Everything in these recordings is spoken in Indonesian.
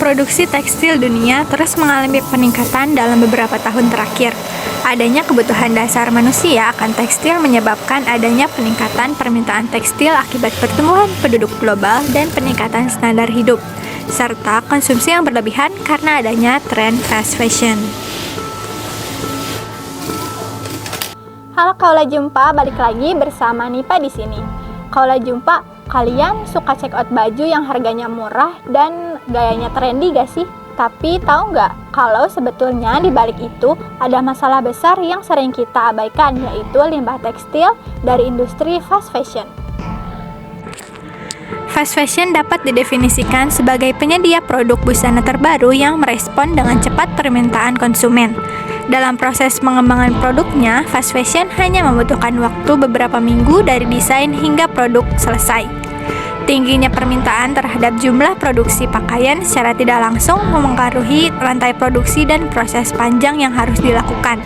Produksi tekstil dunia terus mengalami peningkatan dalam beberapa tahun terakhir. Adanya kebutuhan dasar manusia akan tekstil menyebabkan adanya peningkatan permintaan tekstil akibat pertumbuhan penduduk global dan peningkatan standar hidup, serta konsumsi yang berlebihan karena adanya tren fast fashion. Halo Kaula Jumpa, balik lagi bersama Nipa di sini. Kaula Jumpa, kalian suka check out baju yang harganya murah dan gayanya trendy gak sih? Tapi tahu nggak kalau sebetulnya di balik itu ada masalah besar yang sering kita abaikan, yaitu limbah tekstil dari industri fast fashion. Fast fashion dapat didefinisikan sebagai penyedia produk busana terbaru yang merespon dengan cepat permintaan konsumen. Dalam proses pengembangan produknya, fast fashion hanya membutuhkan waktu beberapa minggu dari desain hingga produk selesai. Tingginya permintaan terhadap jumlah produksi pakaian secara tidak langsung memengaruhi rantai produksi dan proses panjang yang harus dilakukan.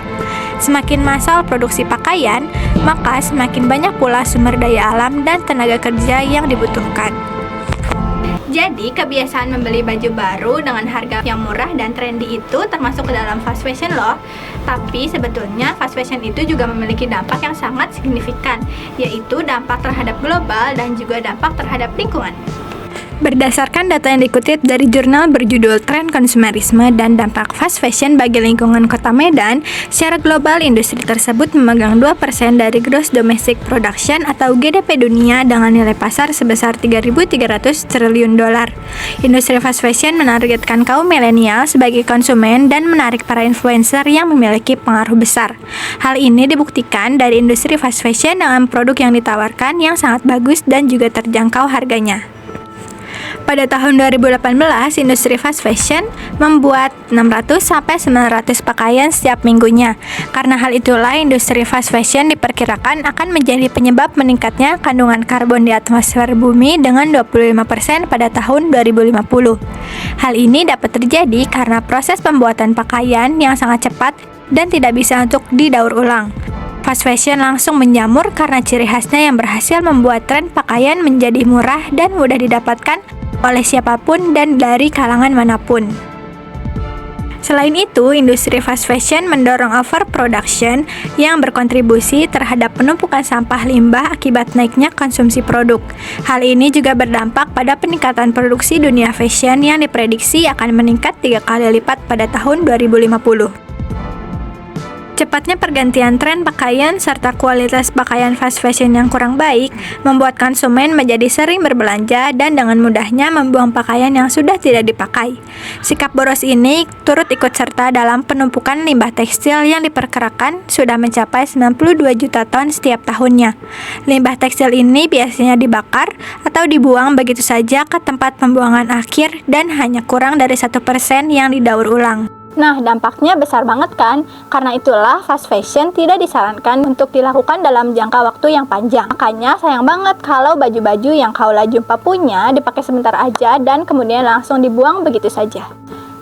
Semakin massal produksi pakaian, maka semakin banyak pula sumber daya alam dan tenaga kerja yang dibutuhkan. Jadi, kebiasaan membeli baju baru dengan harga yang murah dan trendy itu termasuk ke dalam fast fashion loh. Tapi sebetulnya fast fashion itu juga memiliki dampak yang sangat signifikan, yaitu dampak terhadap global dan juga dampak terhadap lingkungan. Berdasarkan data yang dikutip dari jurnal berjudul Tren Konsumerisme dan Dampak Fast Fashion bagi Lingkungan Kota Medan, secara global industri tersebut memegang 2% dari Gross Domestic Production atau GDP dunia dengan nilai pasar sebesar 3.300 triliun dolar. Industri fast fashion menargetkan kaum milenial sebagai konsumen dan menarik para influencer yang memiliki pengaruh besar. Hal ini dibuktikan dari industri fast fashion dengan produk yang ditawarkan yang sangat bagus dan juga terjangkau harganya. Pada tahun 2018, industri fast fashion membuat 600-900 pakaian setiap minggunya. Karena hal itulah, industri fast fashion diperkirakan akan menjadi penyebab meningkatnya kandungan karbon di atmosfer bumi dengan 25% pada tahun 2050. Hal ini dapat terjadi karena proses pembuatan pakaian yang sangat cepat dan tidak bisa untuk didaur ulang. Fast fashion langsung menjamur karena ciri khasnya yang berhasil membuat tren pakaian menjadi murah dan mudah didapatkan oleh siapapun dan dari kalangan manapun. Selain itu, industri fast fashion mendorong overproduction yang berkontribusi terhadap penumpukan sampah limbah akibat naiknya konsumsi produk. Hal ini juga berdampak pada peningkatan produksi dunia fashion yang diprediksi akan meningkat 3 kali lipat pada tahun 2050. Cepatnya pergantian tren pakaian serta kualitas pakaian fast fashion yang kurang baik membuat konsumen menjadi sering berbelanja dan dengan mudahnya membuang pakaian yang sudah tidak dipakai. Sikap boros ini turut ikut serta dalam penumpukan limbah tekstil yang diperkirakan sudah mencapai 92 juta ton setiap tahunnya. Limbah tekstil ini biasanya dibakar atau dibuang begitu saja ke tempat pembuangan akhir dan hanya kurang dari 1% yang didaur ulang. Nah, dampaknya besar banget kan? Karena itulah fast fashion tidak disarankan untuk dilakukan dalam jangka waktu yang panjang. Makanya sayang banget kalau baju-baju yang Kaula Jumpa punya dipakai sebentar aja dan kemudian langsung dibuang begitu saja.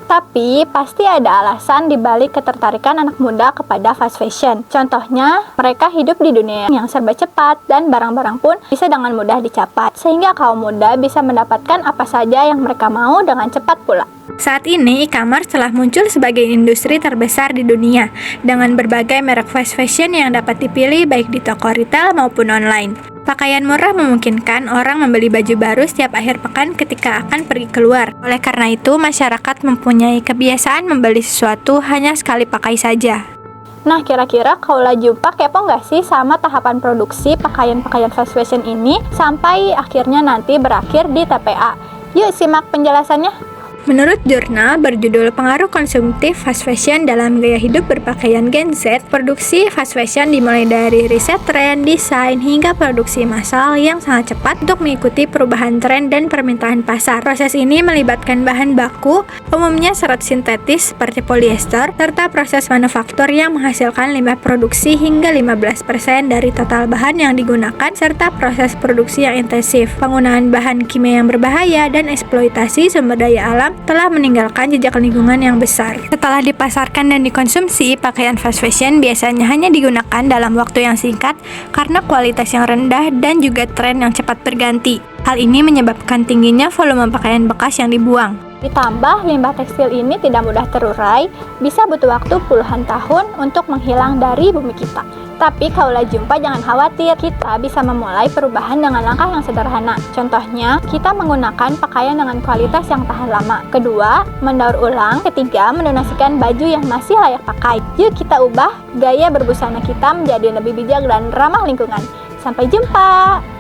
Tapi pasti ada alasan dibalik ketertarikan anak muda kepada fast fashion. Contohnya, mereka hidup di dunia yang serba cepat dan barang-barang pun bisa dengan mudah dicapai, sehingga kaum muda bisa mendapatkan apa saja yang mereka mau dengan cepat pula. Saat ini, e-commerce telah muncul sebagai industri terbesar di dunia, dengan berbagai merek fast fashion yang dapat dipilih baik di toko retail maupun online. Pakaian murah memungkinkan orang membeli baju baru setiap akhir pekan ketika akan pergi keluar. Oleh karena itu, masyarakat mempunyai kebiasaan membeli sesuatu hanya sekali pakai saja. Nah, kira-kira Kaula Jumpa kepo nggak sih sama tahapan produksi pakaian-pakaian fast fashion ini sampai akhirnya nanti berakhir di TPA? Yuk simak penjelasannya. Menurut jurnal berjudul Pengaruh Konsumtif Fast Fashion dalam Gaya Hidup Berpakaian Gen Z, produksi fast fashion dimulai dari riset tren, desain, hingga produksi massal yang sangat cepat untuk mengikuti perubahan tren dan permintaan pasar. Proses ini melibatkan bahan baku, umumnya serat sintetis seperti polyester, serta proses manufaktur yang menghasilkan limbah produksi hingga 15% dari total bahan yang digunakan, serta proses produksi yang intensif. Penggunaan bahan kimia yang berbahaya dan eksploitasi sumber daya alam telah meninggalkan jejak lingkungan yang besar. Setelah dipasarkan dan dikonsumsi, pakaian fast fashion biasanya hanya digunakan dalam waktu yang singkat karena kualitas yang rendah dan juga tren yang cepat berganti. Hal ini menyebabkan tingginya volume pakaian bekas yang dibuang. Ditambah limbah tekstil ini tidak mudah terurai, bisa butuh waktu puluhan tahun untuk menghilang dari bumi kita. Tapi Kaula Jumpa jangan khawatir, kita bisa memulai perubahan dengan langkah yang sederhana. Contohnya, kita menggunakan pakaian dengan kualitas yang tahan lama. Kedua, mendaur ulang. Ketiga, mendonasikan baju yang masih layak pakai. Yuk kita ubah gaya berbusana kita menjadi lebih bijak dan ramah lingkungan. Sampai jumpa!